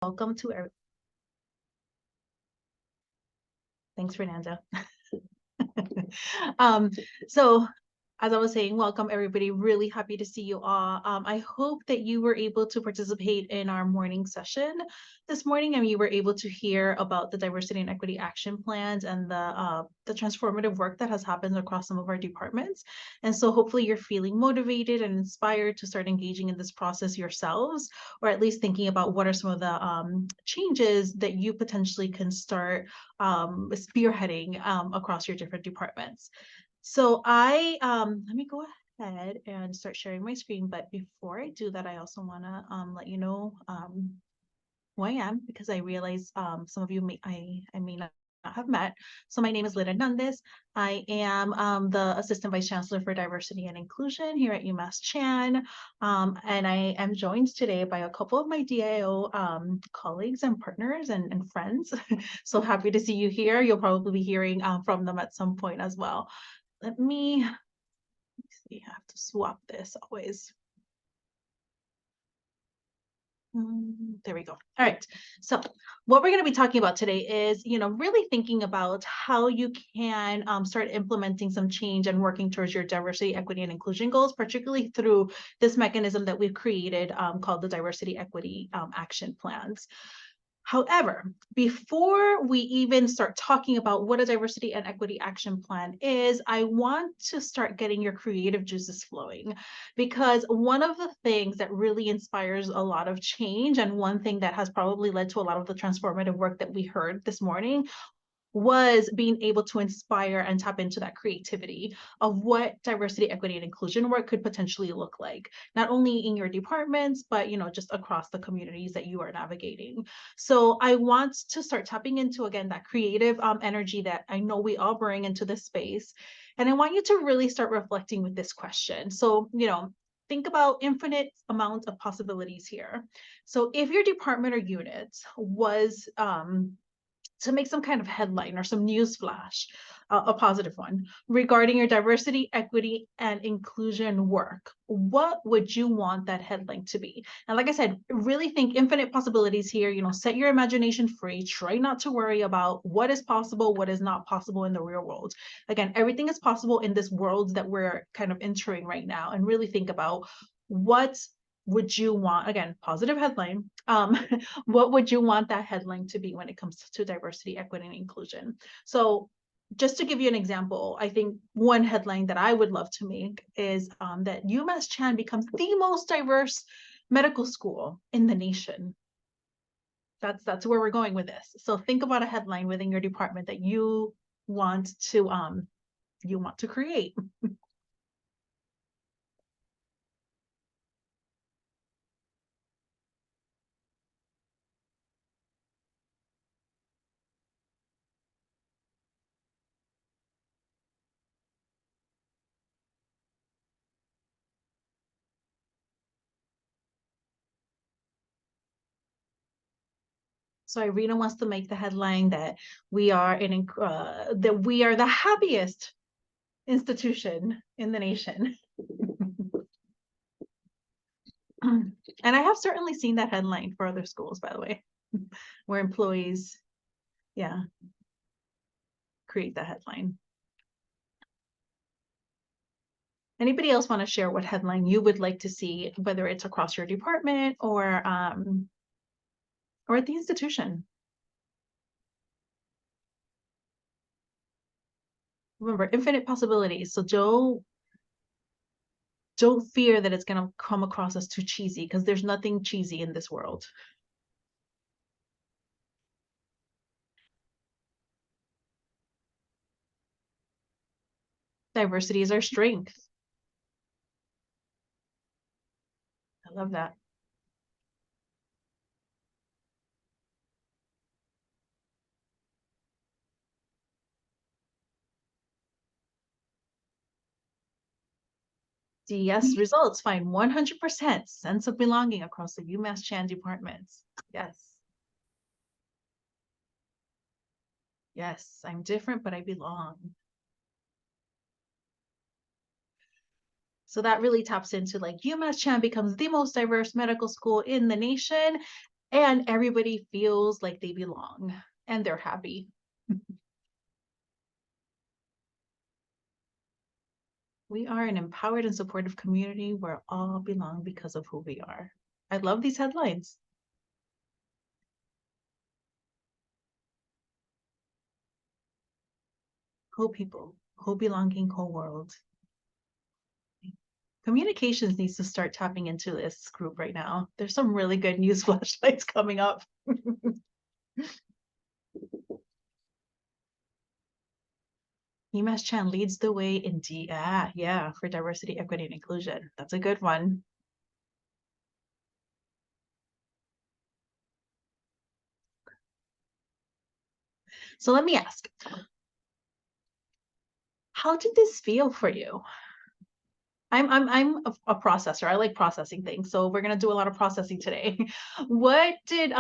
Welcome to every. Thanks, Fernanda. um, so as I was saying, welcome everybody. Really happy to see you all. I hope that you were able to participate in our morning session this morning, and you were able to hear about the diversity and equity action plans and the transformative work that has happened across some of our departments. And so hopefully you're feeling motivated and inspired to start engaging in this process yourselves, or at least thinking about what are some of the changes that you potentially can start spearheading across your different departments. So let me go ahead and start sharing my screen. But before I do that, I also want to let you know who I am, because I realize some of you I may not have met. So my name is Lynn Hernandez. I am the Assistant Vice Chancellor for Diversity and Inclusion here at UMass Chan. And I am joined today by a couple of my DIO colleagues and partners and friends. So happy to see you here. You'll probably be hearing from them at some point as well. Let me see, I have to swap this always. There we go. All right. So what we're going to be talking about today is, really thinking about how you can start implementing some change and working towards your diversity, equity, and inclusion goals, particularly through this mechanism that we've created called the Diversity, Equity Action Plans. However, before we even start talking about what a diversity and equity action plan is, I want to start getting your creative juices flowing, because one of the things that really inspires a lot of change, and one thing that has probably led to a lot of the transformative work that we heard this morning, was being able to inspire and tap into that creativity of what diversity, equity, and inclusion work could potentially look like, not only in your departments, but just across the communities that you are navigating. So I want to start tapping into, again, that creative energy that I know we all bring into this space. And I want you to really start reflecting with this question. So, think about infinite amount of possibilities here. So if your department or unit was to make some kind of headline or some news flash, a positive one, regarding your diversity, equity, and inclusion work, what would you want that headline to be? And like I said, really think infinite possibilities here. Set your imagination free. Try not to worry about what is possible, what is not possible in the real world. Again, everything is possible in this world that we're kind of entering right now. And really think about what would you want, again, positive headline, what would you want that headline to be when it comes to diversity, equity, and inclusion? So just to give you an example, I think one headline that I would love to make is that UMass Chan becomes the most diverse medical school in the nation. That's where we're going with this. So think about a headline within your department that you want to create. So Irina wants to make the headline that we are the happiest institution in the nation. And I have certainly seen that headline for other schools, by the way, where employees, yeah, create that headline. Anybody else want to share what headline you would like to see, whether it's across your department or at the institution? Remember, infinite possibilities. So don't fear that it's going to come across as too cheesy, because there's nothing cheesy in this world. Diversity is our strength. I love that. DS results find 100% sense of belonging across the UMass Chan departments. Yes. Yes, I'm different, but I belong. So that really taps into, like, UMass Chan becomes the most diverse medical school in the nation. and everybody feels like they belong and they're happy. We are an empowered and supportive community where all belong because of who we are. I love these headlines. Whole people, whole belonging, whole world. Communications needs to start tapping into this group right now. There's some really good news flashlights coming up. Himesh Chan leads the way in yeah, for diversity, equity, and inclusion. That's a good one. So let me ask, how did this feel for you? I'm a processor. I like processing things. So we're gonna do a lot of processing today. What did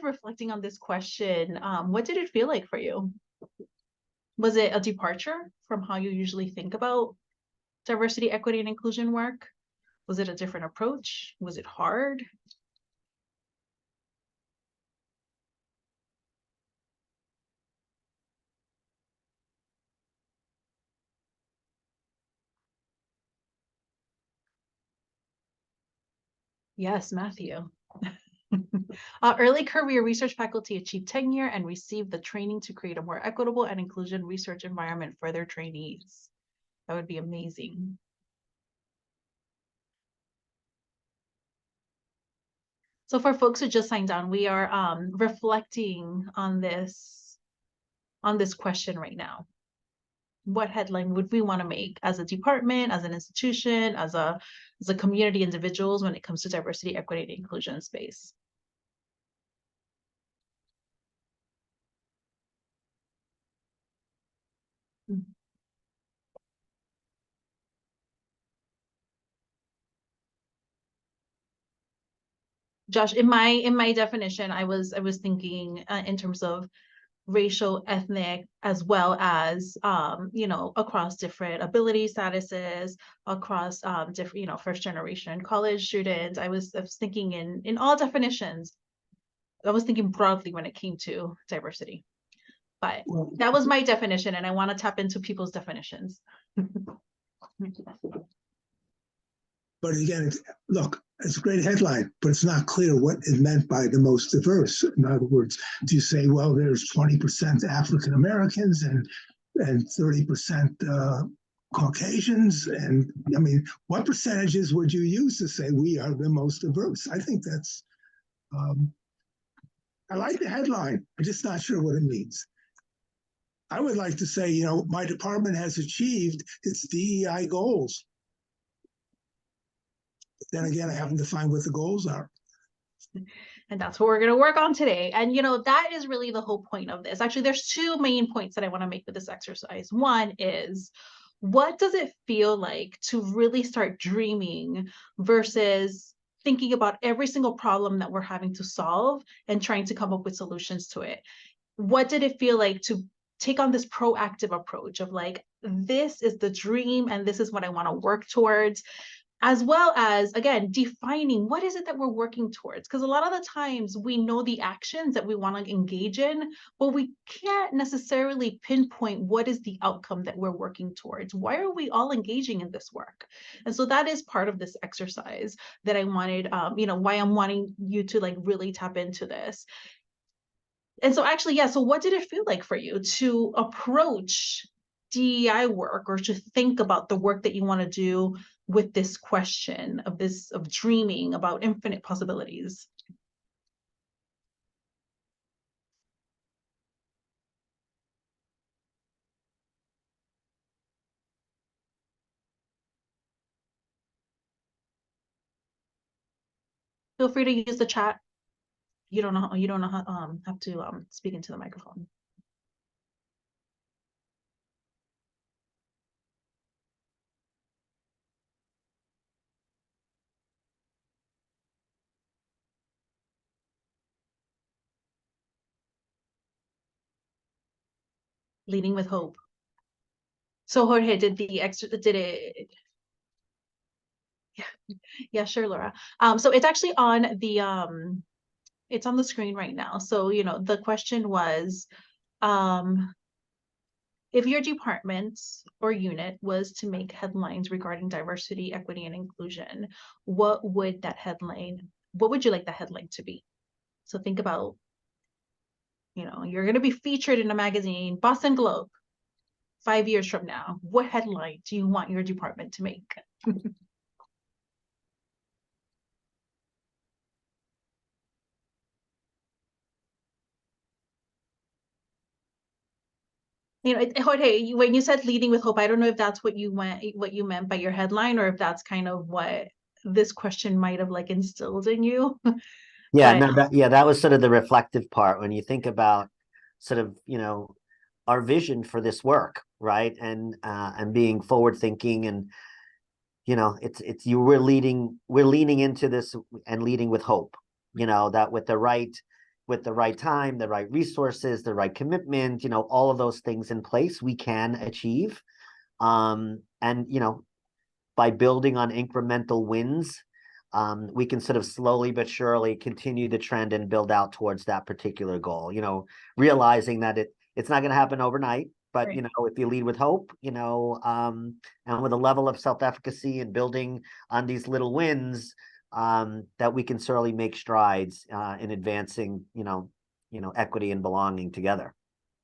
reflecting on this question, what did it feel like for you? Was it a departure from how you usually think about diversity, equity, and inclusion work? Was it a different approach? Was it hard? Yes, Matthew. Early career research faculty achieve tenure and receive the training to create a more equitable and inclusion research environment for their trainees. That would be amazing. So for folks who just signed on, we are reflecting on this question right now. What headline would we want to make as a department, as an institution, as a community, individuals when it comes to diversity, equity, and inclusion space? Josh, in my definition, I was thinking in terms of racial, ethnic, as well as across different ability statuses, across different, first generation college students. I was thinking in all definitions. I was thinking broadly when it came to diversity. But that was my definition, and I want to tap into people's definitions. But again, look, it's a great headline, but it's not clear what is meant by the most diverse. In other words, do you say, well, there's 20% African Americans and 30% Caucasians? And I mean, what percentages would you use to say we are the most diverse? I think that's, I like the headline. I'm just not sure what it means. I would like to say, my department has achieved its DEI goals. Then again, I haven't defined what the goals are. And that's what we're going to work on today. And, that is really the whole point of this. Actually, there's two main points that I want to make with this exercise. One is, what does it feel like to really start dreaming versus thinking about every single problem that we're having to solve and trying to come up with solutions to it? What did it feel like to take on this proactive approach of like, this is the dream and this is what I want to work towards, as well as, again, defining what is it that we're working towards? Because a lot of the times we know the actions that we want to engage in, but we can't necessarily pinpoint what is the outcome that we're working towards. Why are we all engaging in this work? And so that is part of this exercise that I wanted, why I'm wanting you to like really tap into this. And so actually, yeah, so what did it feel like for you to approach DEI work or to think about the work that you want to do with this question of dreaming about infinite possibilities? Feel free to use the chat. You don't know how have to speak into the microphone. Leading with hope. So Jorge, did it? Yeah, yeah, sure, Laura. So it's actually on It's on the screen right now. So, the question was, if your department or unit was to make headlines regarding diversity, equity, and inclusion, what would you like the headline to be? So think about, you're going to be featured in a magazine, Boston Globe, 5 years from now. What headline do you want your department to make? Jorge, when you said leading with hope, I don't know if that's what you meant by your headline, or if that's kind of what this question might have like instilled in you. Yeah, But no, that was sort of the reflective part when you think about sort of, our vision for this work, right? And being forward thinking, and we're leaning into this and leading with hope, that with the right time, the right resources, the right commitment, all of those things in place, we can achieve. And by building on incremental wins, we can sort of slowly but surely continue the trend and build out towards that particular goal, realizing that it's not going to happen overnight, but right. If you lead with hope, and with a level of self-efficacy and building on these little wins, that we can certainly make strides in advancing, equity and belonging together.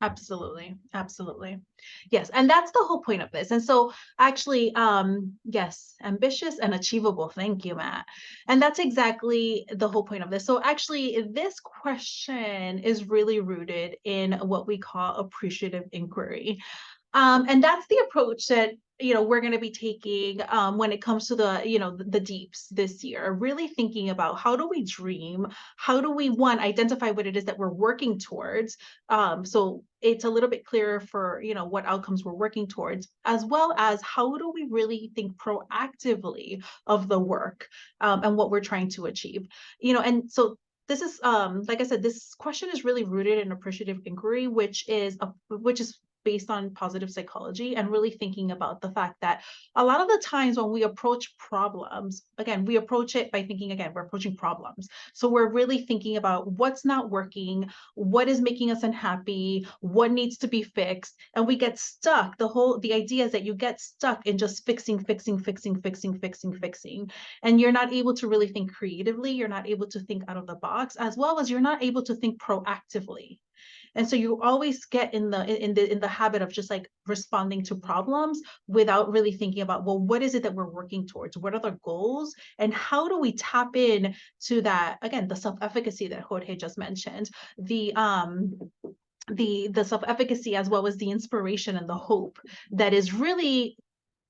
Absolutely. Absolutely. Yes. And that's the whole point of this. And so actually, yes, ambitious and achievable. Thank you, Matt. And that's exactly the whole point of this. So actually, this question is really rooted in what we call appreciative inquiry. And that's the approach that we're going to be taking when it comes to the deeps this year, really thinking about how do we dream, how do we identify what it is that we're working towards, so it's a little bit clearer for what outcomes we're working towards, as well as how do we really think proactively of the work, and what we're trying to achieve. And so this is, like I said, this question is really rooted in appreciative inquiry, which is based on positive psychology, and really thinking about the fact that a lot of the times when we approach problems, again, we approach it by thinking, again, we're approaching problems. So we're really thinking about what's not working, what is making us unhappy, what needs to be fixed. And we get stuck. The idea is that you get stuck in just fixing. And you're not able to really think creatively. You're not able to think out of the box, as well as you're not able to think proactively. And so you always get in the habit of just like responding to problems without really thinking about, well, what is it that we're working towards? What are the goals? And how do we tap in to that, again, the self-efficacy that Jorge just mentioned, the self-efficacy, as well as the inspiration and the hope that is really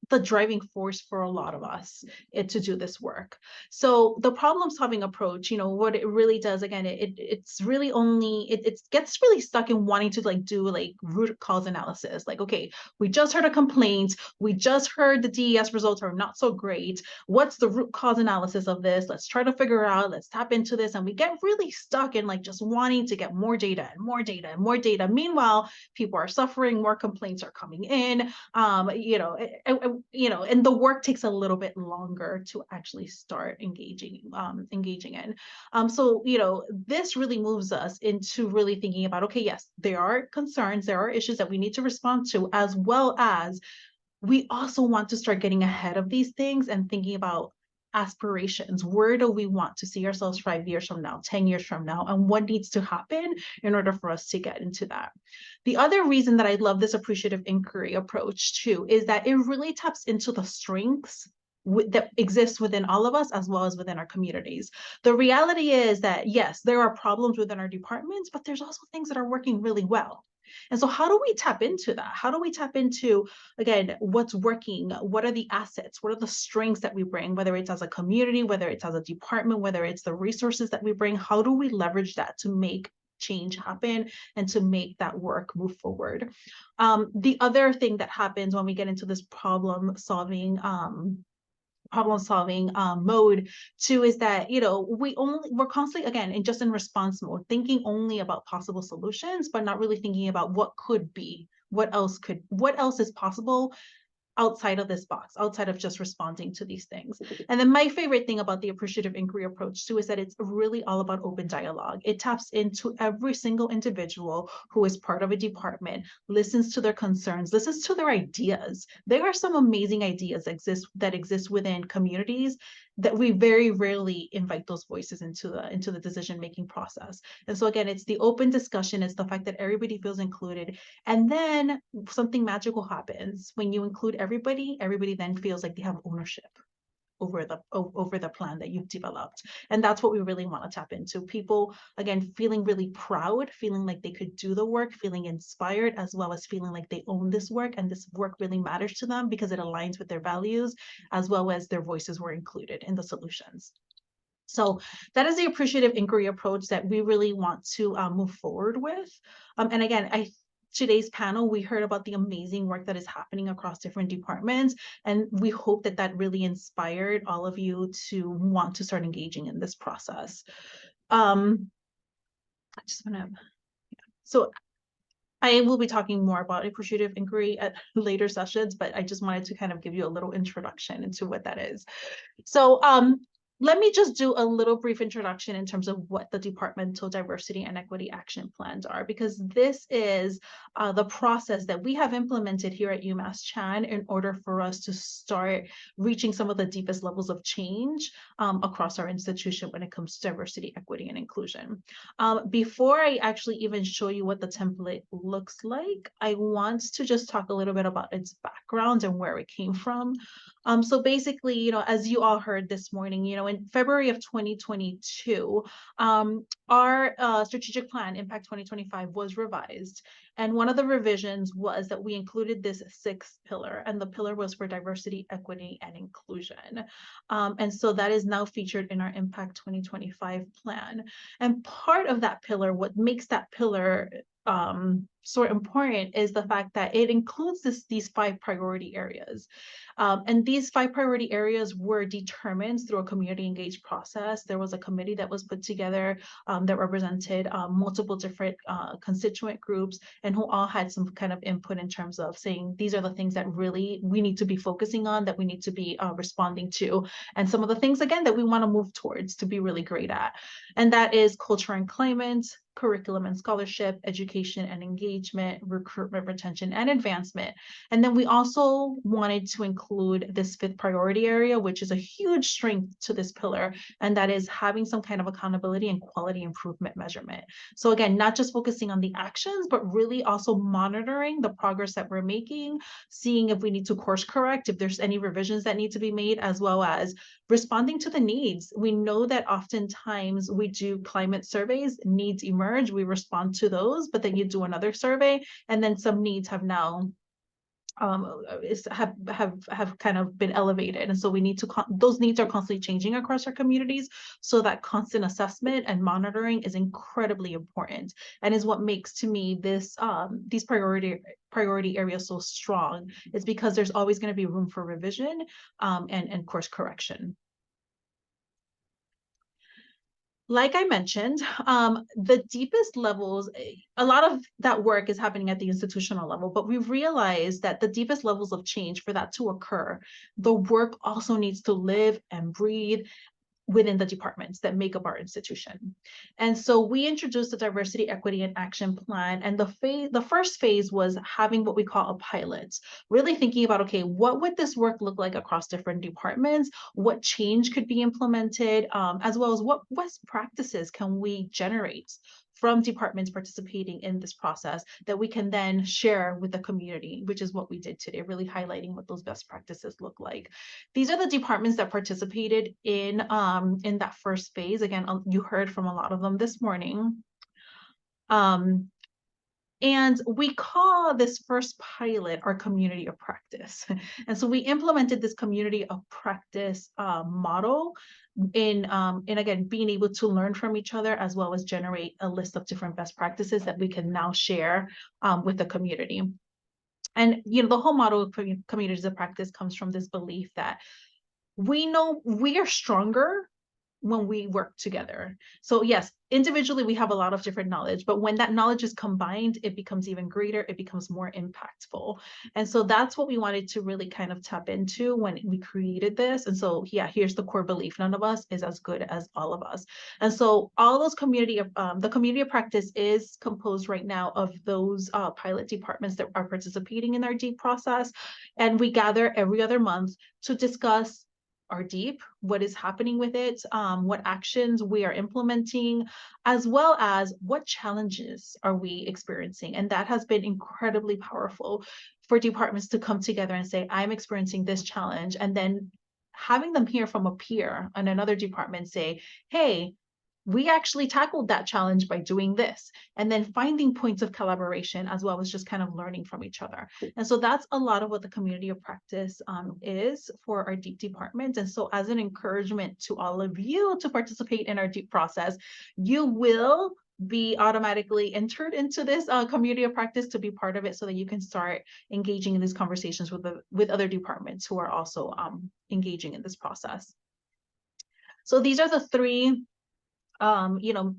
the driving force for a lot of us to do this work. So the problem solving approach, what it really does, again, it's really only, it gets really stuck in wanting to like do like root cause analysis. Like, okay, we just heard a complaint. We just heard the DES results are not so great. What's the root cause analysis of this? Let's try to figure out, let's tap into this. And we get really stuck in like just wanting to get more data and more data and more data. Meanwhile, people are suffering, more complaints are coming in, and the work takes a little bit longer to actually start engaging in. So, this really moves us into really thinking about, okay, yes, there are concerns, there are issues that we need to respond to, as well as we also want to start getting ahead of these things and thinking about aspirations. Where do we want to see ourselves 5 years from now, 10 years from now, and what needs to happen in order for us to get into that? The other reason that I love this appreciative inquiry approach too is that it really taps into the strengths that exist within all of us, as well as within our communities. The reality is that, yes, there are problems within our departments, but there's also things that are working really well. And so how do we tap into that? How do we tap into, again, what's working? What are the assets? What are the strengths that we bring, whether it's as a community, whether it's as a department, whether it's the resources that we bring? How do we leverage that to make change happen and to make that work move forward? The other thing that happens when we get into this problem solving mode too is that we're constantly, again, in response mode, thinking only about possible solutions, but not really thinking about what could be, what else is possible, outside of this box, outside of just responding to these things. And then my favorite thing about the appreciative inquiry approach too is that it's really all about open dialogue. It taps into every single individual who is part of a department, listens to their concerns, listens to their ideas. There are some amazing ideas that exist within communities that we very rarely invite those voices into the decision-making process. And so again, it's the open discussion, it's the fact that everybody feels included. And then something magical happens. When you include everybody then feels like they have ownership over the plan that you've developed. And that's what we really want to tap into. People, again, feeling really proud, feeling like they could do the work, feeling inspired, as well as feeling like they own this work and this work really matters to them because it aligns with their values, as well as their voices were included in the solutions. So that is the appreciative inquiry approach that we really want to move forward with. And again, today's panel, we heard about the amazing work that is happening across different departments, and we hope that that really inspired all of you to want to start engaging in this process. I just want to, so I will be talking more about appreciative inquiry at later sessions, but I just wanted to kind of give you a little introduction into what that is. So let me just do a little brief introduction in terms of what the departmental diversity and equity action plans are, because this is the process that we have implemented here at UMass Chan in order for us to start reaching some of the deepest levels of change across our institution when it comes to diversity, equity, and inclusion. Before I actually even show you what the template looks like, I want to just talk a little bit about its background and where it came from. So basically, as you all heard this morning, in February of 2022, our strategic plan, Impact 2025, was revised. And one of the revisions was that we included this sixth pillar, and the pillar was for diversity, equity, and inclusion. And so that is now featured in our Impact 2025 plan. And part of that pillar, what makes that pillar so important is the fact that it includes these 5 priority areas. And these 5 priority areas were determined through a community engaged process. There was a committee that was put together that represented multiple different constituent groups, and who all had some kind of input in terms of saying, these are the things that really we need to be focusing on, that we need to be responding to, and some of the things, again, that we want to move towards to be really great at. And that is culture and climate, curriculum and scholarship, education and engagement, recruitment, retention, and advancement. And then we also wanted to include this 5th priority area, which is a huge strength to this pillar, and that is having some kind of accountability and quality improvement measurement. So again, not just focusing on the actions, but really also monitoring the progress that we're making, seeing if we need to course correct, if there's any revisions that need to be made, as well as responding to the needs. We know that oftentimes we do climate surveys, needs emerge, we respond to those, but then you do another survey, and then some needs have now have kind of been elevated. And so we need to, those needs are constantly changing across our communities. So that constant assessment and monitoring is incredibly important, and is what makes, to me, this these priority areas so strong. It's because there's always going to be room for revision and course correction. Like I mentioned, the deepest levels, a lot of that work is happening at the institutional level, but we've realized that the deepest levels of change, for that to occur, the work also needs to live and breathe within the departments that make up our institution. And so we introduced the diversity, equity, and action plan. And the first phase was having what we call a pilot, really thinking about, okay, what would this work look like across different departments? What change could be implemented, as well as what best practices can we generate from departments participating in this process that we can then share with the community, which is what we did today, really highlighting what those best practices look like. These are the departments that participated in that first phase. Again, you heard from a lot of them this morning. And we call this first pilot our community of practice. And so we implemented this community of practice model in again, being able to learn from each other, as well as generate a list of different best practices that we can now share with the community. And the whole model of communities of practice comes from this belief that we know we are stronger when we work together. So yes, individually we have a lot of different knowledge, but when that knowledge is combined, it becomes even greater, it becomes more impactful. And so that's what we wanted to really kind of tap into when we created this. And so yeah, here's the core belief: none of us is as good as all of us. And so all those the community of practice is composed right now of those pilot departments that are participating in our DEEP process. And we gather every other month to discuss our DEEP, what is happening with it, what actions we are implementing, as well as what challenges are we experiencing. And that has been incredibly powerful for departments to come together and say, I'm experiencing this challenge. And then having them hear from a peer in another department say, hey, we actually tackled that challenge by doing this, and then finding points of collaboration as well as just kind of learning from each other. And so that's a lot of what the community of practice is for our DEEP department. And so as an encouragement to all of you to participate in our DEEP process, you will be automatically entered into this community of practice to be part of it, so that you can start engaging in these conversations with other departments who are also engaging in this process. So these are the three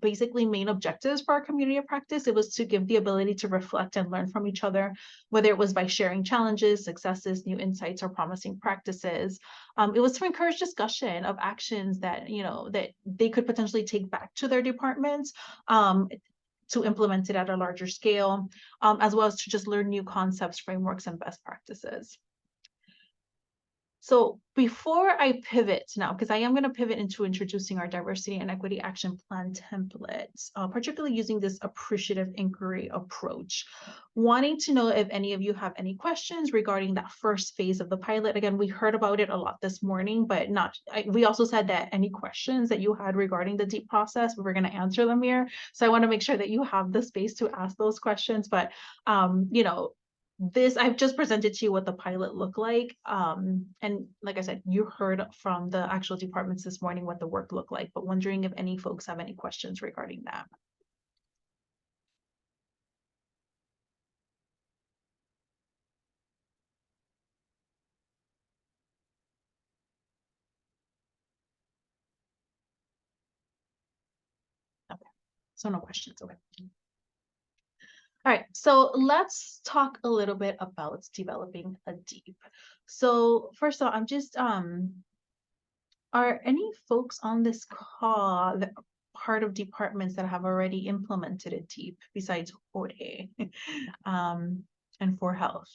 basically main objectives for our community of practice. It was to give the ability to reflect and learn from each other, whether it was by sharing challenges, successes, new insights, or promising practices. It was to encourage discussion of actions that, that they could potentially take back to their departments, to implement it at a larger scale, as well as to just learn new concepts, frameworks, and best practices. So before I pivot now, because I am going to pivot into introducing our diversity and equity action plan templates, particularly using this appreciative inquiry approach, wanting to know if any of you have any questions regarding that first phase of the pilot. Again, we heard about it a lot this morning, but we also said that any questions that you had regarding the DEEP process, we were going to answer them here. So I want to make sure that you have the space to ask those questions. But, I've just presented to you what the pilot looked like. And like I said, you heard from the actual departments this morning what the work looked like, but wondering if any folks have any questions regarding that. Okay, so no questions, okay. All right, so let's talk a little bit about developing a DEEP. So first of all, I'm just, are any folks on this call that are part of departments that have already implemented a DEEP besides Jorge and For Health?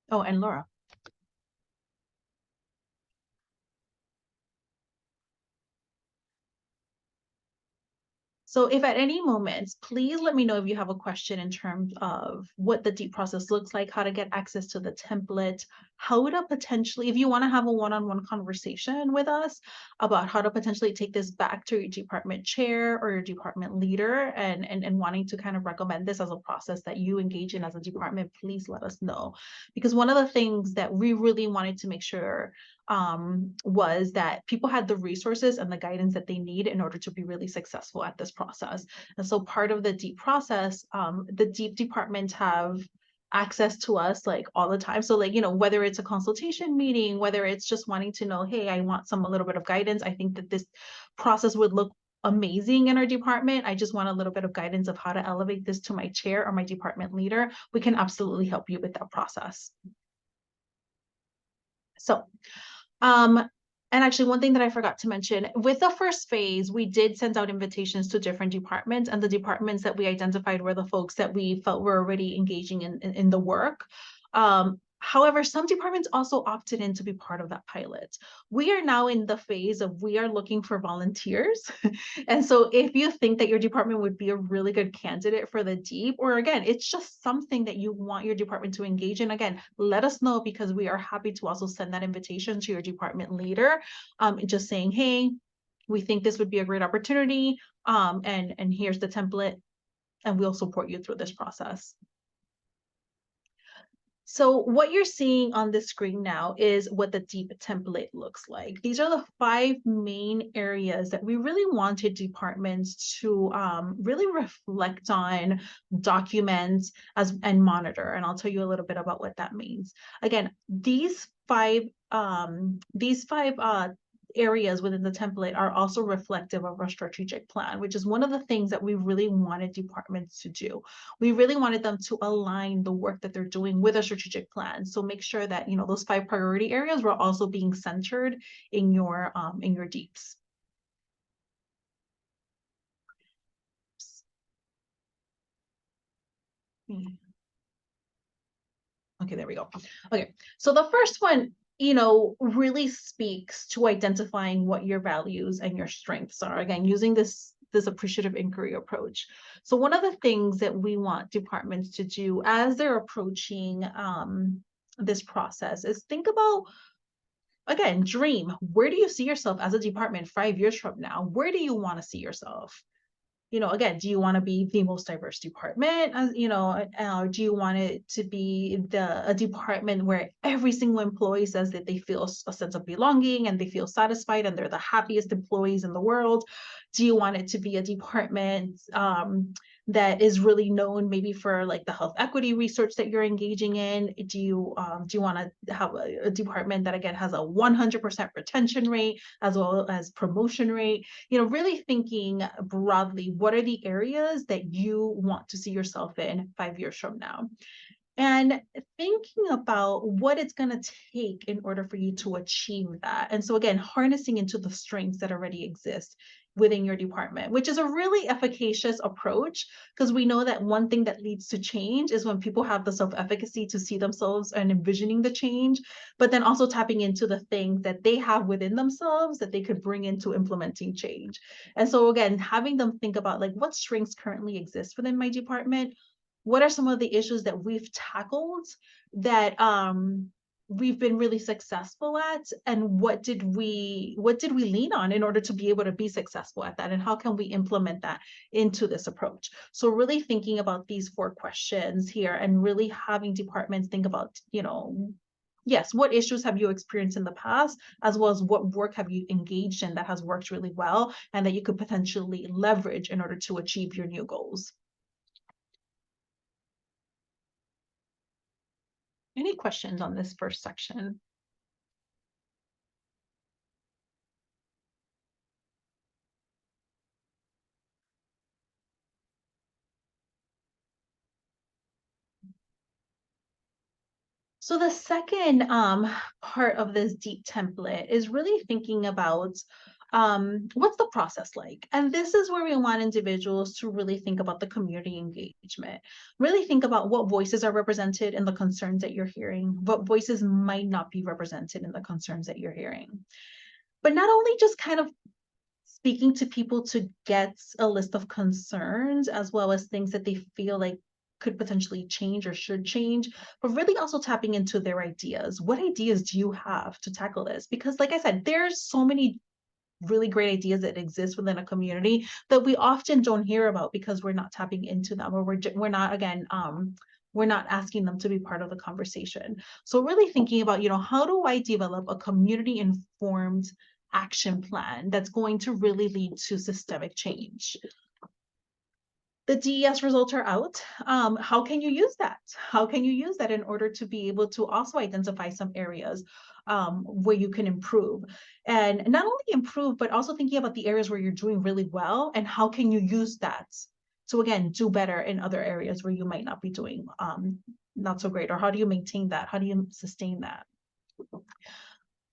Oh, and Laura. So if at any moment, please let me know if you have a question in terms of what the DEEP process looks like, how to get access to the template, how to potentially, if you want to have a one-on-one conversation with us about how to potentially take this back to your department chair or your department leader and wanting to kind of recommend this as a process that you engage in as a department, please let us know. Because one of the things that we really wanted to make sure was that people had the resources and the guidance that they need in order to be really successful at this process. And so part of the DEEP process, the DEEP departments have access to us like all the time. So like, whether it's a consultation meeting, whether it's just wanting to know, hey, I want a little bit of guidance. I think that this process would look amazing in our department. I just want a little bit of guidance of how to elevate this to my chair or my department leader. We can absolutely help you with that process. So, and actually one thing that I forgot to mention, with the first phase, we did send out invitations to different departments, and the departments that we identified were the folks that we felt were already engaging in the work. However, some departments also opted in to be part of that pilot. We are now in the phase of we are looking for volunteers. And so if you think that your department would be a really good candidate for the DEEP, or again, it's just something that you want your department to engage in, again, let us know, because we are happy to also send that invitation to your department leader, just saying, hey, we think this would be a great opportunity, and here's the template, and we'll support you through this process. So what you're seeing on the screen now is what the deep template looks like. These are the 5 main areas that we really wanted departments to really reflect on, document, and monitor. And I'll tell you a little bit about what that means. Again, these five areas within the template are also reflective of our strategic plan, which is one of the things that we really wanted departments to do. We really wanted them to align the work that they're doing with a strategic plan. So make sure that, you know, those 5 priority areas were also being centered in your deeps. Okay, there we go. Okay, so the first one, you know, really speaks to identifying what your values and your strengths are. Again, using this appreciative inquiry approach. So one of the things that we want departments to do as they're approaching this process is think about, again, dream. Where do you see yourself as a department 5 years from now? Where do you want to see yourself? You know, again, do you want to be the most diverse department? You know, do you want it to be a department where every single employee says that they feel a sense of belonging and they feel satisfied and they're the happiest employees in the world? Do you want it to be a department that is really known maybe for like the health equity research that you're engaging in? Do you want to have a department that again has a 100% retention rate as well as promotion rate? You know, really thinking broadly, what are the areas that you want to see yourself in 5 years from now? And thinking about what it's going to take in order for you to achieve that. And so again, harnessing into the strengths that already exist within your department, which is a really efficacious approach, because we know that one thing that leads to change is when people have the self-efficacy to see themselves and envisioning the change, but then also tapping into the things that they have within themselves that they could bring into implementing change. And so again, having them think about like what strengths currently exist within my department, what are some of the issues that we've tackled that we've been really successful at, and what did we lean on in order to be able to be successful at that, and how can we implement that into this approach? So really thinking about these 4 questions here and really having departments think about, you know, yes, what issues have you experienced in the past, as well as what work have you engaged in that has worked really well and that you could potentially leverage in order to achieve your new goals. Any questions on this first section? So the second part of this deep template is really thinking about what's the process like? And this is where we want individuals to really think about the community engagement, really think about what voices are represented in the concerns that you're hearing, what voices might not be represented in the concerns that you're hearing. But not only just kind of speaking to people to get a list of concerns as well as things that they feel like could potentially change or should change, but really also tapping into their ideas. What ideas do you have to tackle this? Because like I said, there's so many really great ideas that exist within a community that we often don't hear about because we're not tapping into them, or we're not, again, we're not asking them to be part of the conversation. So really thinking about, you know, how do I develop a community informed action plan that's going to really lead to systemic change? The DES results are out. How can you use that? How can you use that in order to be able to also identify some areas where you can improve? And not only improve, but also thinking about the areas where you're doing really well and how can you use that to, again, do better in other areas where you might not be doing not so great, or how do you maintain that? How do you sustain that?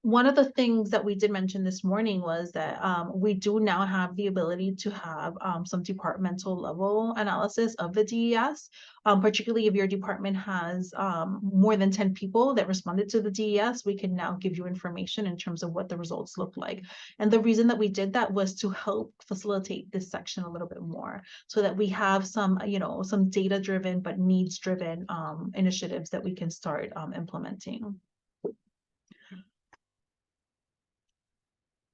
One of the things that we did mention this morning was that we do now have the ability to have some departmental level analysis of the DES, particularly if your department has more than 10 people that responded to the DES, we can now give you information in terms of what the results look like. And the reason that we did that was to help facilitate this section a little bit more, so that we have some, you know, some data-driven but needs-driven initiatives that we can start implementing.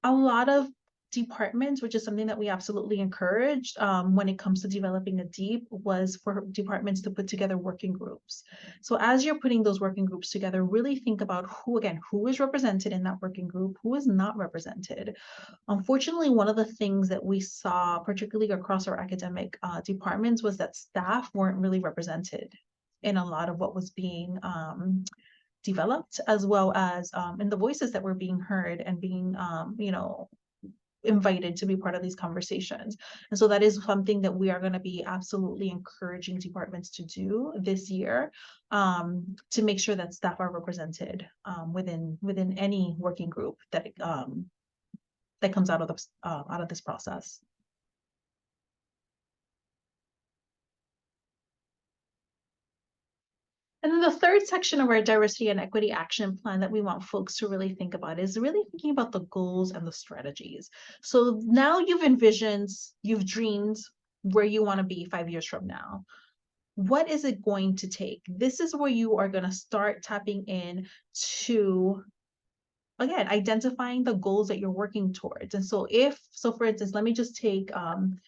A lot of departments, which is something that we absolutely encouraged when it comes to developing a DEEP, was for departments to put together working groups. So as you're putting those working groups together, really think about who is represented in that working group, who is not represented. Unfortunately, one of the things that we saw, particularly across our academic departments, was that staff weren't really represented in a lot of what was being developed, as well as in the voices that were being heard and being, invited to be part of these conversations. And so that is something that we are going to be absolutely encouraging departments to do this year, to make sure that staff are represented within any working group that that comes out of this process. And then the third section of our diversity and equity action plan that we want folks to really think about is really thinking about the goals and the strategies. So now you've envisioned, you've dreamed where you want to be 5 years from now. What is it going to take? This is where you are going to start tapping in to, again, identifying the goals that you're working towards. And so for instance, let me just take, I'm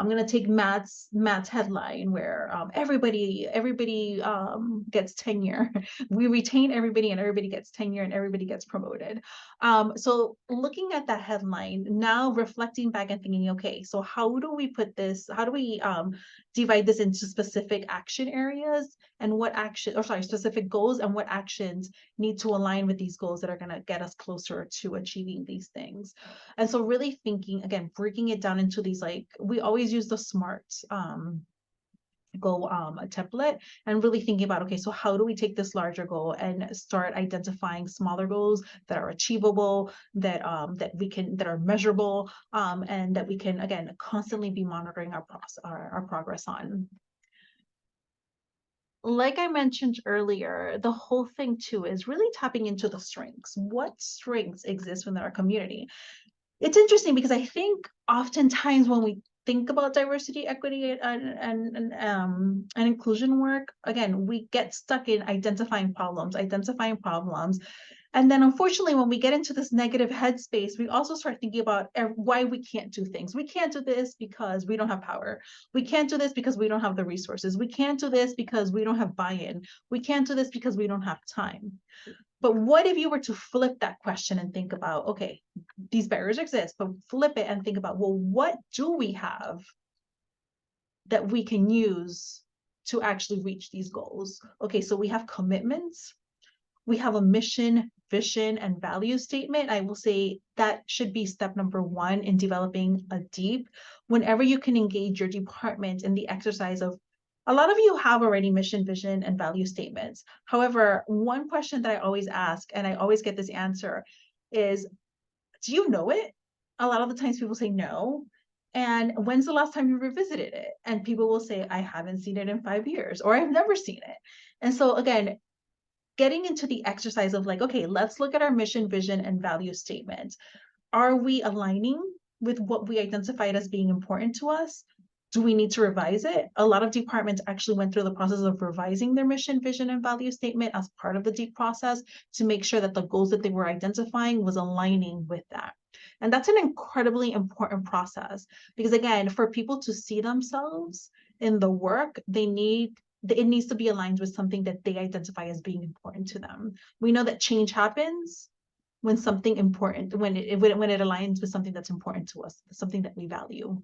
going to take Matt's headline where everybody gets tenure. We retain everybody and everybody gets tenure and everybody gets promoted. So looking at that headline, now reflecting back and thinking, okay, so how do we divide this into specific action areas and specific goals, and what actions need to align with these goals that are going to get us closer to achieving these things. And so really thinking, again, breaking it down into these, like, we always use the SMART goal template, and really thinking about, okay, so how do we take this larger goal and start identifying smaller goals that are achievable, that are measurable, and that we can, again, constantly be monitoring our progress on. Like I mentioned earlier, the whole thing too is really tapping into the strengths. What strengths exist within our community? It's interesting because I think oftentimes when we think about diversity, equity, and inclusion work, again, we get stuck in identifying problems. And then unfortunately, when we get into this negative headspace, we also start thinking about why we can't do things. We can't do this because we don't have power. We can't do this because we don't have the resources. We can't do this because we don't have buy-in. We can't do this because we don't have time. But what if you were to flip that question and think about, okay, these barriers exist, but flip it and think about, well, what do we have that we can use to actually reach these goals? Okay, so we have commitments. We have a mission, vision, and value statement. I will say that should be step number one in developing a DEEP. Whenever you can engage your department in the exercise of, a lot of you have already mission, vision, and value statements. However, one question that I always ask, and I always get this answer, is, do you know it? A lot of the times people say no. And when's the last time you revisited it? And people will say, I haven't seen it in 5 years, or I've never seen it. And so again, getting into the exercise of like, okay, let's look at our mission, vision, and value statement. Are we aligning with what we identified as being important to us? Do we need to revise it? A lot of departments actually went through the process of revising their mission, vision, and value statement as part of the DEEP process to make sure that the goals that they were identifying was aligning with that. And that's an incredibly important process because, again, for people to see themselves in the work, it needs to be aligned with something that they identify as being important to them. We know that change happens when something important, when it aligns with something that's important to us, something that we value.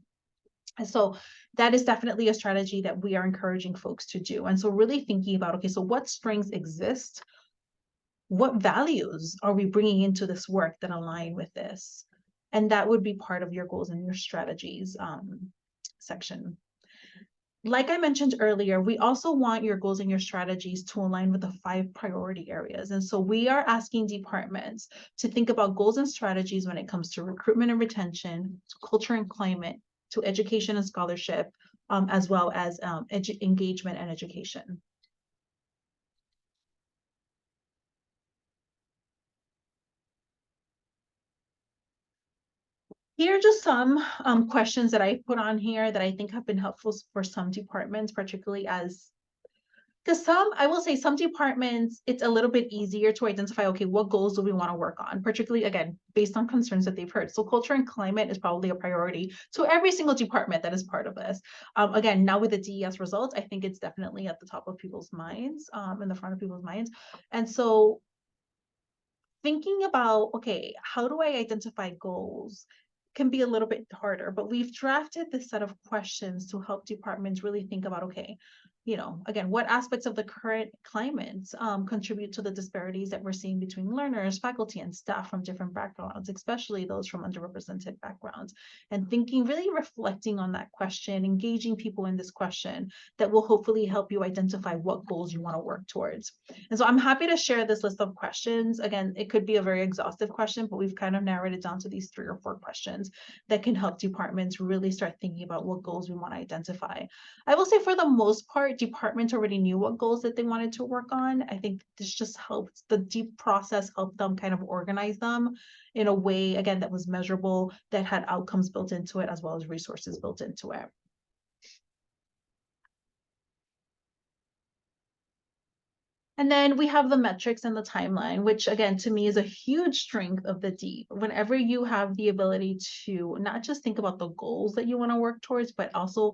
And so that is definitely a strategy that we are encouraging folks to do. And so really thinking about, okay, so what strengths exist? What values are we bringing into this work that align with this? And that would be part of your goals and your strategies section. Like I mentioned earlier, we also want your goals and your strategies to align with the 5 priority areas. And so we are asking departments to think about goals and strategies when it comes to recruitment and retention, to culture and climate, to education and scholarship, as well as engagement and education. Here are just some questions that I put on here that I think have been helpful for some departments, particularly as Because I will say some departments, it's a little bit easier to identify, okay, what goals do we want to work on, particularly, again, based on concerns that they've heard. So culture and climate is probably a priority to every single department that is part of this. Again, now with the DES results, I think it's definitely at the top of people's minds, in the front of people's minds. And so thinking about, okay, how do I identify goals can be a little bit harder, but we've drafted this set of questions to help departments really think about, okay, again, what aspects of the current climate contribute to the disparities that we're seeing between learners, faculty, and staff from different backgrounds, especially those from underrepresented backgrounds. And really reflecting on that question, engaging people in this question that will hopefully help you identify what goals you want to work towards. And so I'm happy to share this list of questions. Again, it could be a very exhaustive question, but we've kind of narrowed it down to these 3 or 4 questions that can help departments really start thinking about what goals we want to identify. I will say for the most part, departments already knew what goals that they wanted to work on. I think this just helped, the deep process helped them kind of organize them in a way, again, that was measurable, that had outcomes built into it, as well as resources built into it. And then we have the metrics and the timeline, which again, to me is a huge strength of the DEEP. Whenever you have the ability to not just think about the goals that you want to work towards, but also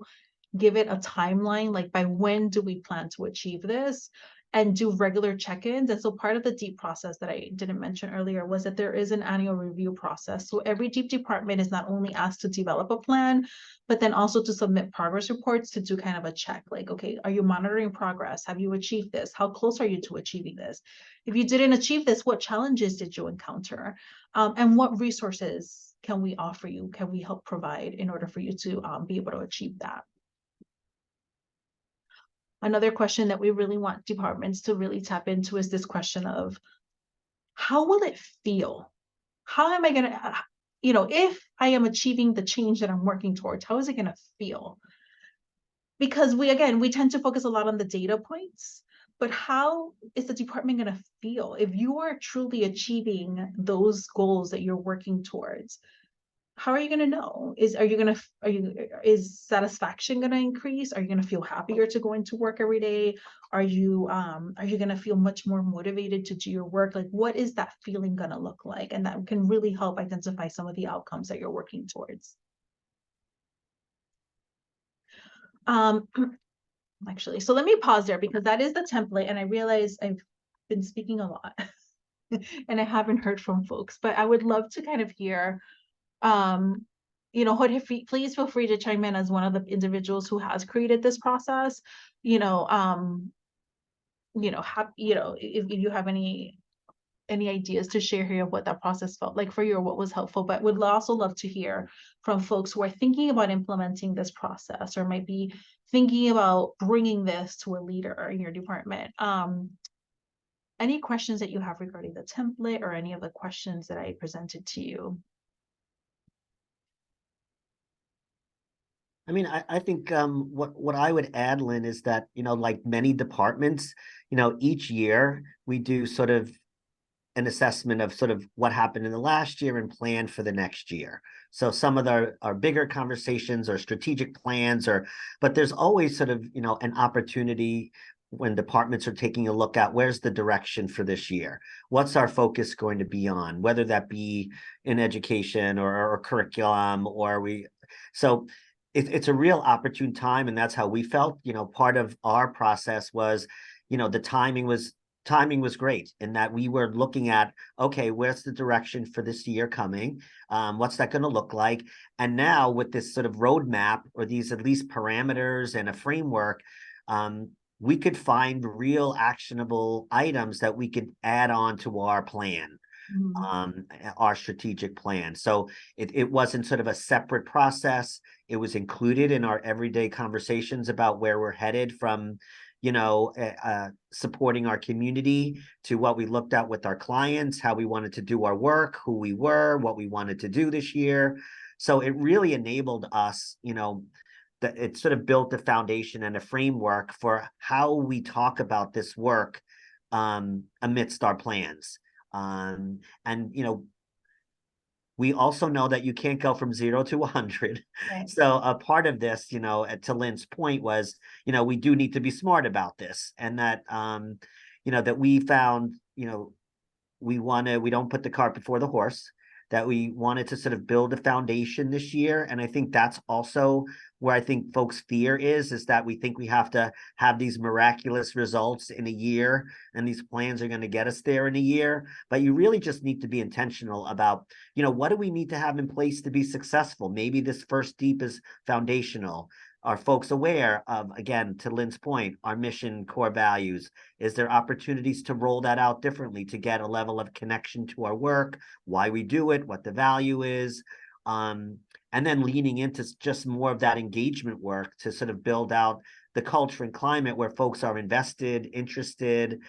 give it a timeline, like by when do we plan to achieve this, and do regular check-ins. And so part of the DEEP process that I didn't mention earlier was that there is an annual review process. So every DEEP department is not only asked to develop a plan, but then also to submit progress reports to do kind of a check, like, okay, are you monitoring progress? Have you achieved this? How close are you to achieving this? If you didn't achieve this, what challenges did you encounter? And what resources can we offer you? Can we help provide in order for you to be able to achieve that? Another question that we really want departments to really tap into is this question of, how will it feel? How am I going to, if I am achieving the change that I'm working towards, how is it going to feel? Because we tend to focus a lot on the data points, but how is the department going to feel if you are truly achieving those goals that you're working towards? How are you going to know? Is satisfaction going to increase? Are you going to feel happier to go into work every day? Are you going to feel much more motivated to do your work? Like, what is that feeling going to look like? And that can really help identify some of the outcomes that you're working towards. Actually, so let me pause there, because that is the template, and I realize I've been speaking a lot and I haven't heard from folks, but I would love to kind of hear, Jorge, please feel free to chime in as one of the individuals who has created this process. If you have any ideas to share here of what that process felt like for you, or what was helpful, but would also love to hear from folks who are thinking about implementing this process, or might be thinking about bringing this to a leader in your department. Any questions that you have regarding the template, or any of the questions that I presented to you? I mean, I think what I would add, Lynn, is that, like many departments, each year we do sort of an assessment of sort of what happened in the last year and plan for the next year. So some of our bigger conversations or strategic plans, but there's always sort of, an opportunity when departments are taking a look at where's the direction for this year. What's our focus going to be on, whether that be in education or curriculum, so it's a real opportune time. And that's how we felt. Part of our process was, the timing was great, in that we were looking at, okay, where's the direction for this year coming? What's that going to look like? And now with this sort of roadmap, or these at least parameters and a framework, we could find real actionable items that we could add on to our plan. Our strategic plan. So it wasn't sort of a separate process. It was included in our everyday conversations about where we're headed, from supporting our community, to what we looked at with our clients, how we wanted to do our work, who we were, what we wanted to do this year. So it really enabled us, that it sort of built a foundation and a framework for how we talk about this work amidst our plans. And We also know that you can't go from 0 to 100. Right. So a part of this, to Lynn's point was, we do need to be smart about this, and that, that we found, we don't put the cart before the horse, that we wanted to sort of build a foundation this year. And I think that's also where I think folks' fear is that we think we have to have these miraculous results in a year, and these plans are going to get us there in a year. But you really just need to be intentional about, what do we need to have in place to be successful? Maybe this first deep is foundational. Are folks aware of, again, to Lynn's point, our mission, core values? Is there opportunities to roll that out differently, to get a level of connection to our work, why we do it, what the value is? And then leaning into just more of that engagement work to sort of build out the culture and climate where folks are invested, interested,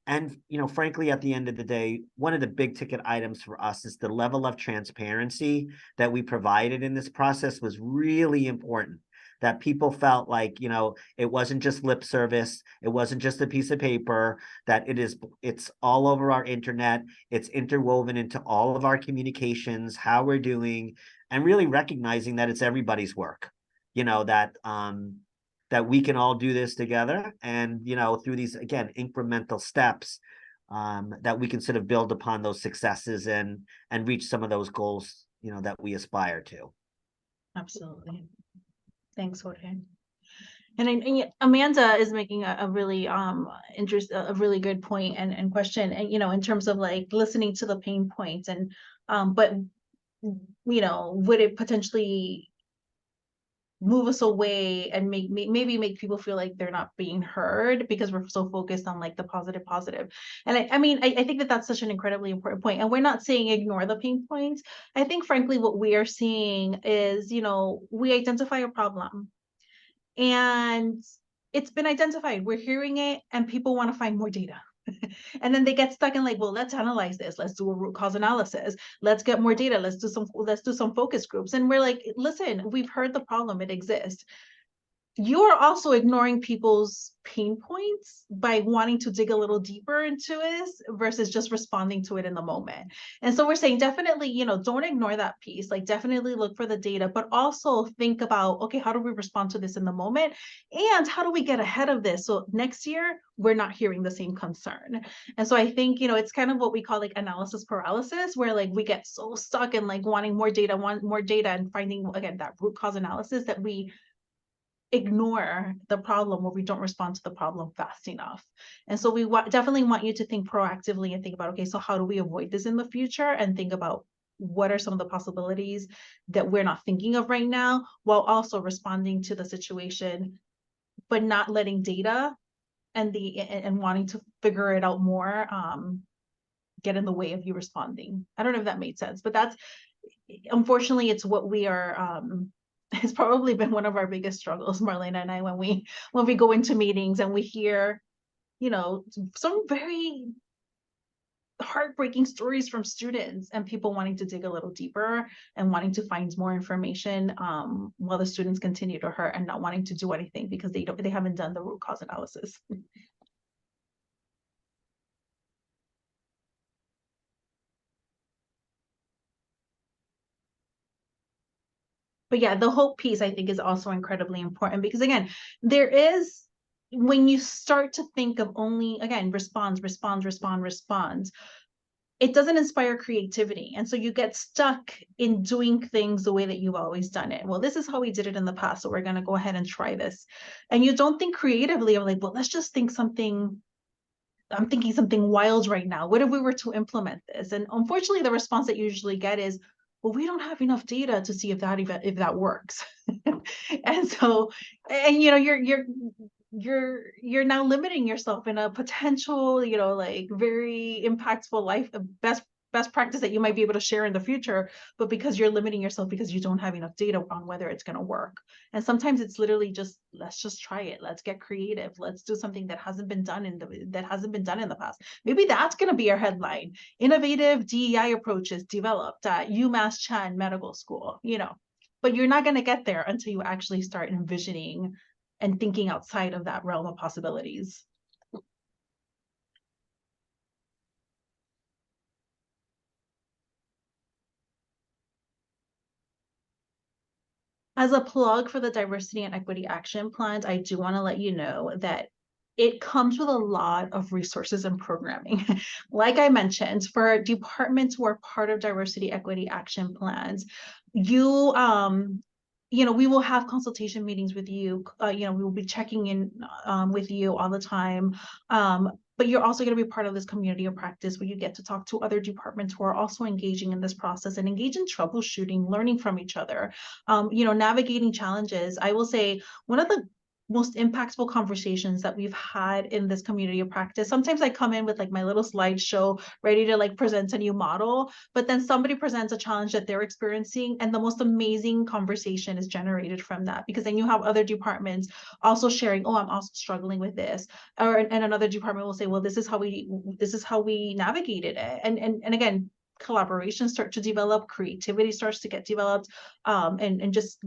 and, frankly, at the end of the day, one of the big ticket items for us is the level of transparency that we provided in this process was really important. That people felt like, it wasn't just lip service, it wasn't just a piece of paper, that it's all over our internet, it's interwoven into all of our communications, how we're doing, and really recognizing that it's everybody's work, that we can all do this together, and through these, again, incremental steps, that we can sort of build upon those successes and reach some of those goals that we aspire to. Absolutely. Thanks, Jorge. And Amanda is making a really a really good point and question, and in terms of like listening to the pain points, and but would it potentially move us away and maybe make people feel like they're not being heard because we're so focused on like the positive. And I think that that's such an incredibly important point. And we're not saying ignore the pain points. I think frankly what we are seeing is, we identify a problem and it's been identified. We're hearing it and people want to find more data. And then they get stuck in like, well, let's analyze this. Let's do a root cause analysis. Let's get more data. Let's do some focus groups. And we're like, listen, we've heard the problem. It exists. You are also ignoring people's pain points by wanting to dig a little deeper into it versus just responding to it in the moment. And so we're saying definitely, don't ignore that piece, like definitely look for the data, but also think about, okay, how do we respond to this in the moment? And how do we get ahead of this? So next year, we're not hearing the same concern. And so I think, it's kind of what we call like analysis paralysis, where like we get so stuck in like wanting more data, and finding, again, that root cause analysis that we ignore the problem, or we don't respond to the problem fast enough. And so we definitely want you to think proactively and think about, okay, so how do we avoid this in the future, and think about what are some of the possibilities that we're not thinking of right now, while also responding to the situation, but not letting data and wanting to figure it out more get in the way of you responding. I don't know if that made sense, but that's, unfortunately, it's what we are it's probably been one of our biggest struggles, Marlena and I, when we go into meetings and we hear, some very heartbreaking stories from students, and people wanting to dig a little deeper and wanting to find more information, while the students continue to hurt and not wanting to do anything because they haven't done the root cause analysis. But yeah, the hope piece I think is also incredibly important, because again, there is, when you start to think of only, again, respond, it doesn't inspire creativity. And so you get stuck in doing things the way that you've always done it. Well, this is how we did it in the past, so we're going to go ahead and try this. And you don't think creatively of like, well, let's just think something. I'm thinking something wild right now. What if we were to implement this? And unfortunately, the response that you usually get is, well, we don't have enough data to see if that works. And so, and you're now limiting yourself in a potential, like very impactful life, best practice that you might be able to share in the future, but because you're limiting yourself because you don't have enough data on whether it's going to work. And sometimes it's literally just, let's just try it. Let's get creative. Let's do something that hasn't been done in the past. Maybe that's going to be our headline: innovative DEI approaches developed at UMass Chan Medical School, but you're not going to get there until you actually start envisioning and thinking outside of that realm of possibilities. As a plug for the diversity and equity action plans, I do want to let you know that it comes with a lot of resources and programming. Like I mentioned, for departments who are part of diversity equity action plans, you we will have consultation meetings with you. We will be checking in with you all the time. But you're also going to be part of this community of practice where you get to talk to other departments who are also engaging in this process and engage in troubleshooting, learning from each other, navigating challenges. I will say one of the most impactful conversations that we've had in this community of practice. Sometimes I come in with like my little slideshow ready to like present a new model, but then somebody presents a challenge that they're experiencing and the most amazing conversation is generated from that, because then you have other departments also sharing, oh, I'm also struggling with this, and another department will say, well, this is how we navigated it. And again, collaborations start to develop, creativity starts to get developed, and just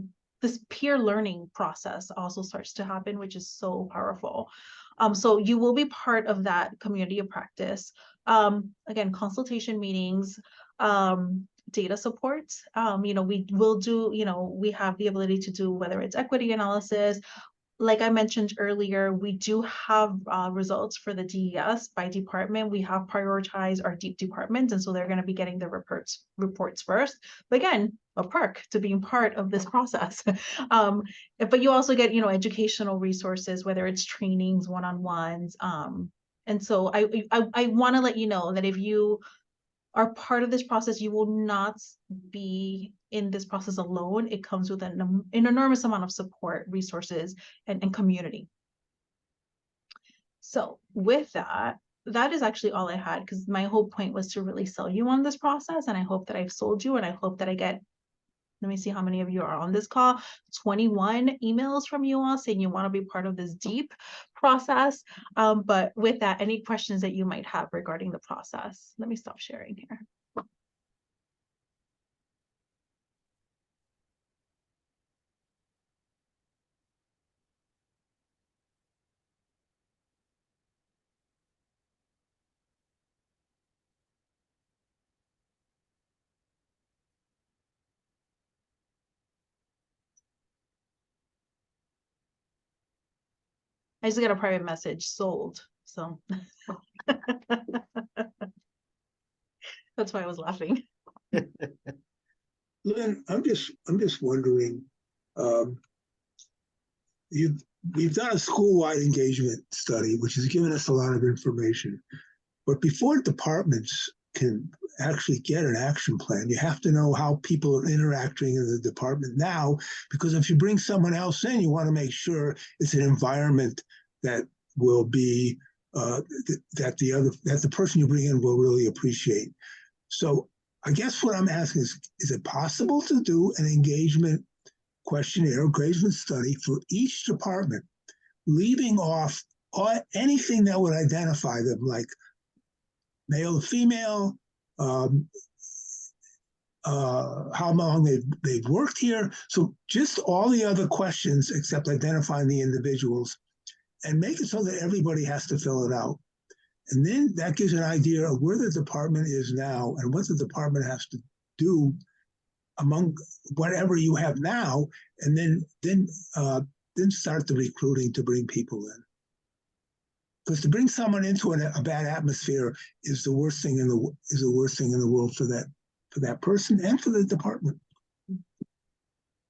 this peer learning process also starts to happen, which is so powerful. So you will be part of that community of practice. Again, consultation meetings, data support. We will do, we have the ability to do, whether it's equity analysis. Like I mentioned earlier, we do have results for the DES by department. We have prioritized our deep departments, and so they're going to be getting the reports first. But again, a perk to being part of this process. But you also get, educational resources, whether it's trainings, one-on-ones. And so I want to let you know that if you are part of this process, you will not be in this process alone. It comes with an enormous amount of support, resources, and community. So with that, that is actually all I had, because my whole point was to really sell you on this process. And I hope that I've sold you, and I hope that I get, let me see how many of you are on this call, 21 emails from you all saying you want to be part of this deep process. But with that, any questions that you might have regarding the process? Let me stop sharing here. I just got a private message, sold. So that's why I was laughing. Lynn, I'm just wondering, we've done a school-wide engagement study, which has given us a lot of information. But before departments can actually get an action plan, you have to know how people are interacting in the department now, because if you bring someone else in, you want to make sure it's an environment that will be that the person you bring in will really appreciate. So I guess what I'm asking is it possible to do an engagement questionnaire, engagement study for each department, leaving off anything that would identify them, like male or female, how long they've worked here. So just all the other questions except identifying the individuals, and make it so that everybody has to fill it out. And then that gives an idea of where the department is now and what the department has to do among whatever you have now, and then start the recruiting to bring people in. Because to bring someone into a bad atmosphere is the worst thing in the world for that person and for the department.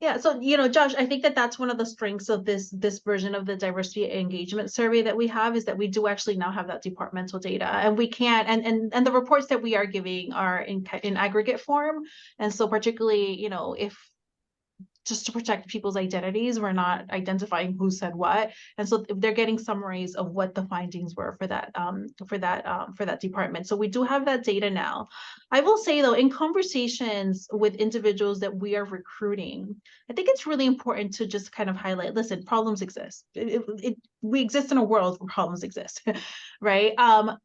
Yeah, so Josh, I think that's one of the strengths of this version of the diversity engagement survey that we have, is that we do actually now have that departmental data, and we can't, and the reports that we are giving are in aggregate form, and so particularly if just to protect people's identities, we're not identifying who said what, and so they're getting summaries of what the findings were for that department. So we do have that data now. I will say though, in conversations with individuals that we are recruiting, I think it's really important to just kind of highlight, listen, problems exist. We exist in a world where problems exist, right? But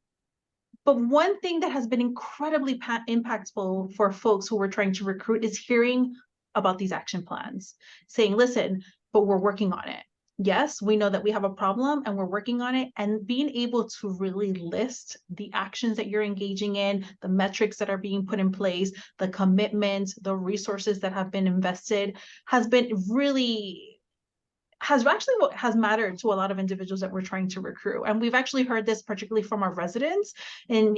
one thing that has been incredibly impactful for folks who we're trying to recruit is hearing about these action plans, saying, listen, but we're working on it. yes, we know that we have a problem and we're working on it, and being able to really list the actions that you're engaging in, the metrics that are being put in place, the commitments, the resources that have been invested has been really has actually what has mattered to a lot of individuals that we're trying to recruit. And we've actually heard this particularly from our residents, and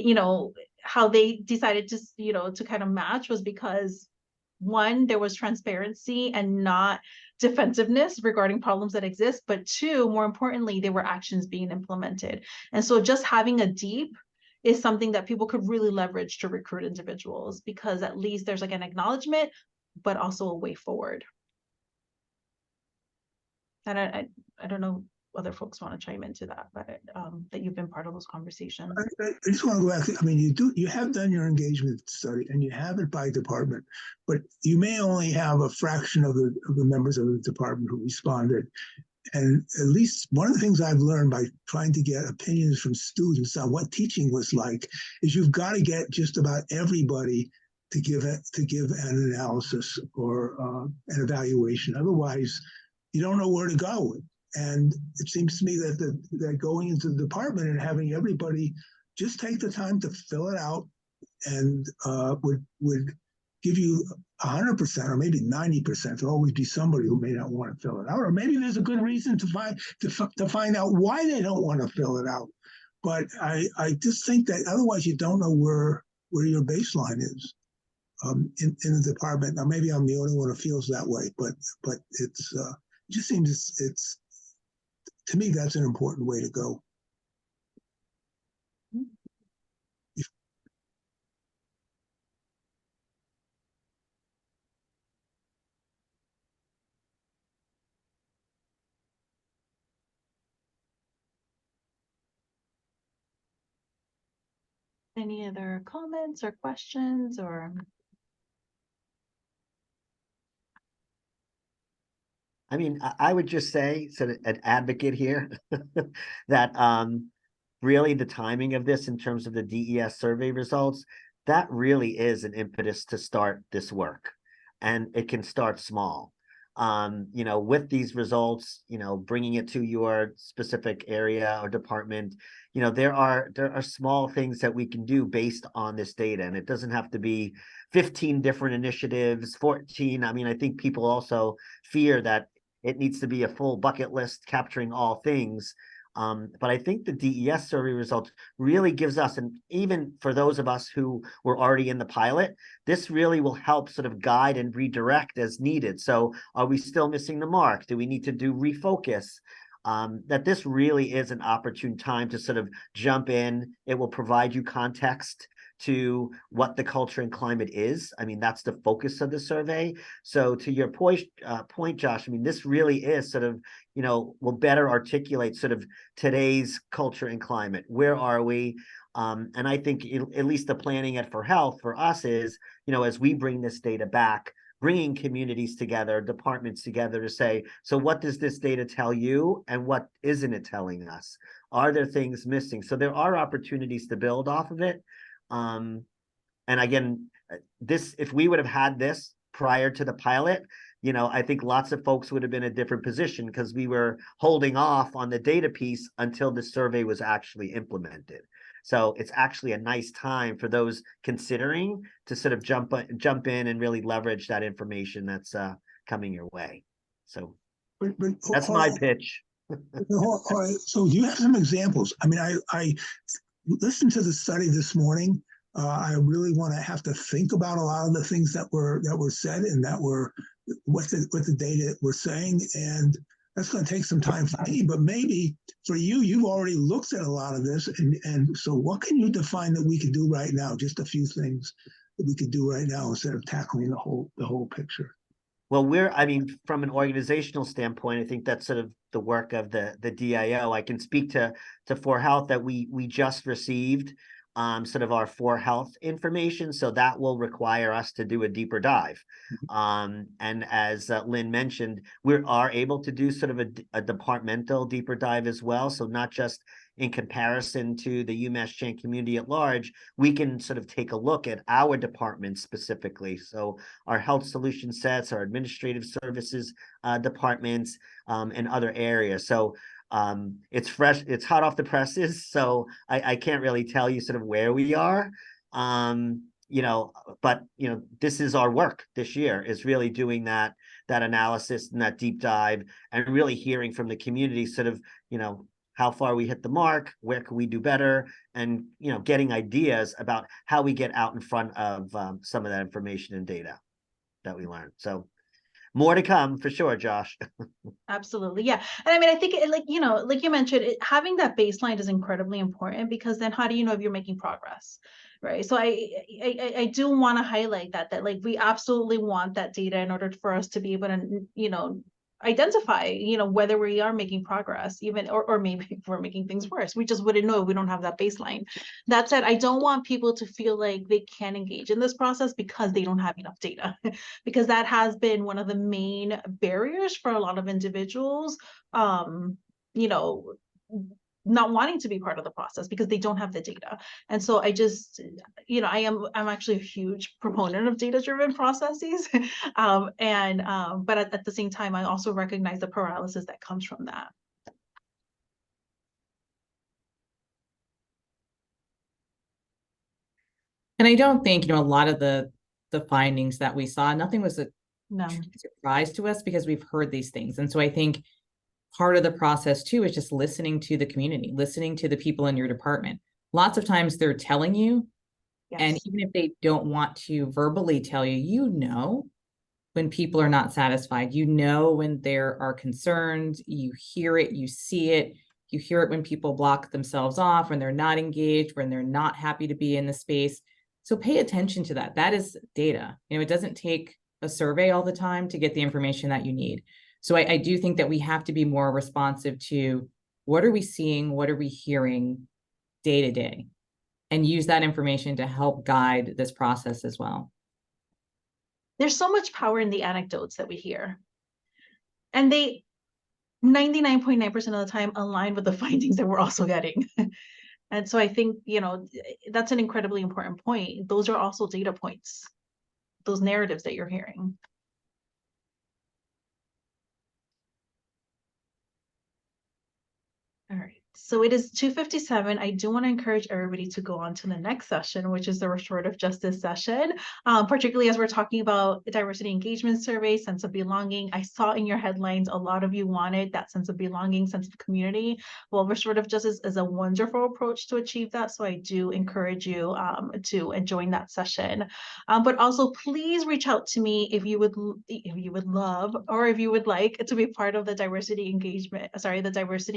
how they decided to to kind of match was because one, there was transparency and not defensiveness regarding problems that exist, but two, more importantly, there were actions being implemented. And so just having a deep is something that people could really leverage to recruit individuals, because at least there's like an acknowledgement, but also a way forward. And I don't know other folks want to chime into that, but that you've been part of those conversations. I just want to go back. I mean, you have done your engagement study and you have it by department, but you may only have a fraction of the members of the department who responded. And at least one of the things I've learned by trying to get opinions from students on what teaching was like is you've got to get just about everybody to give an analysis or an evaluation. Otherwise, you don't know where to go. And it seems to me that going into the department and having everybody just take the time to fill it out and would give you 100% or maybe 90%. There'll always be somebody who may not want to fill it out, or maybe there's a good reason to find out why they don't want to fill it out. But I just think that otherwise you don't know where your baseline is in the department. Now maybe I'm the only one who feels that way, but it just seems it's to me that's an important way to go. Any other comments or questions or? I mean, I would just say, sort of an advocate here, that really the timing of this in terms of the DES survey results, that really is an impetus to start this work. And it can start small. With these results, bringing it to your specific area or department, there are small things that we can do based on this data. And it doesn't have to be 15 different initiatives, 14. I mean, I think people also fear that it needs to be a full bucket list capturing all things. But I think the DES survey results really gives us, and even for those of us who were already in the pilot, this really will help sort of guide and redirect as needed. So are we still missing the mark? Do we need to do refocus? That this really is an opportune time to sort of jump in. It will provide you context to what the culture and climate is. I mean, that's the focus of the survey. So to your point, Josh, I mean, this really is sort of, will better articulate sort of today's culture and climate. Where are we? And I think at least the planning for health for us is, as we bring this data back, bringing communities together, departments together to say, so what does this data tell you and what isn't it telling us? Are there things missing? So there are opportunities to build off of it. And again, if we would have had this prior to the pilot, I think lots of folks would have been in a different position because we were holding off on the data piece until the survey was actually implemented. So it's actually a nice time for those considering to sort of jump in and really leverage that information that's coming your way. So that's my pitch. All right. So you have some examples. I mean, I listened to the study this morning. I really want to have to think about a lot of the things that were said and that were what the data were saying, and that's going to take some time for me. But maybe for you, you've already looked at a lot of this, and so what can you define that we could do right now? Just a few things that we could do right now instead of tackling the whole picture. Well, from an organizational standpoint, I think that's sort of the work of the DIO. I can speak to For Health that we just received sort of our for health information. So that will require us to do a deeper dive. And as Lynn mentioned, we are able to do sort of a departmental deeper dive as well. So not just in comparison to the UMass Chan community at large, we can sort of take a look at our department specifically. So our health solution sets, our administrative services departments, and other areas. So it's fresh, it's hot off the presses. So I can't really tell you sort of where we are. But this is our work this year, is really doing that analysis and that deep dive, and really hearing from the community sort of, how far we hit the mark, where can we do better, and getting ideas about how we get out in front of some of that information and data that we learned. So more to come for sure, Josh. Absolutely. Yeah. And I mean, I think like you mentioned, having that baseline is incredibly important, because then how do you know if you're making progress? Right. So I do want to highlight that like we absolutely want that data in order for us to be able to, identify, whether we are making progress, even or maybe if we're making things worse. We just wouldn't know if we don't have that baseline. That said, I don't want people to feel like they can't engage in this process because they don't have enough data, because that has been one of the main barriers for a lot of individuals, you know, not wanting to be part of the process because they don't have the data. And so I just, I'm actually a huge proponent of data-driven processes. But at the same time, I also recognize the paralysis that comes from that. And I don't think, a lot of the findings that we saw, nothing was a No. surprise to us, because we've heard these things. And so I think part of the process too is just listening to the community, listening to the people in your department. Lots of times they're telling you, and Yes. even if they don't want to verbally tell you, when people are not satisfied, when there are concerns, you hear it, you see it, you hear it when people block themselves off, when they're not engaged, when they're not happy to be in the space. So pay attention to that. That is data. It doesn't take a survey all the time to get the information that you need. So I do think that we have to be more responsive to what are we seeing, what are we hearing day to day, and use that information to help guide this process as well. There's so much power in the anecdotes that we hear, and they 99.9% of the time align with the findings that we're also getting. And so I think, that's an incredibly important point. Those are also data points, those narratives that you're hearing. All right. So it is 2:57. I do want to encourage everybody to go on to the next session, which is the restorative justice session, particularly as we're talking about diversity engagement survey, sense of belonging. I saw in your headlines, a lot of you wanted that sense of belonging, sense of community. Well, restorative justice is a wonderful approach to achieve that. So I do encourage you to join that session. But also please reach out to me if you would love, or if you would like to be part of the diversity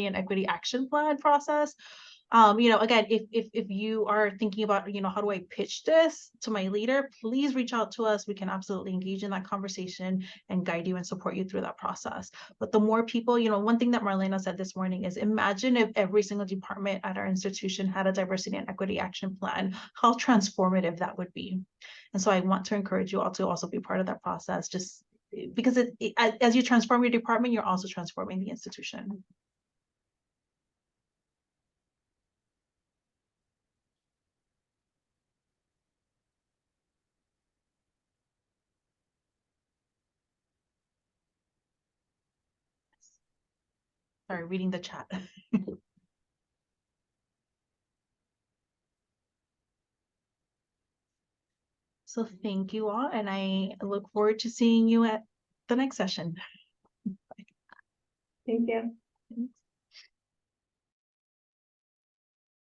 and equity action plan process. Again, if you are thinking about, how do I pitch this to my leader, please reach out to us. We can absolutely engage in that conversation and guide you and support you through that process. But the more people, one thing that Marlena said this morning is, imagine if every single department at our institution had a diversity and equity action plan, how transformative that would be. And so I want to encourage you all to also be part of that process, just because as you transform your department, you're also transforming the institution. Sorry, reading the chat. So thank you all, and I look forward to seeing you at the next session. Thank you. Thanks.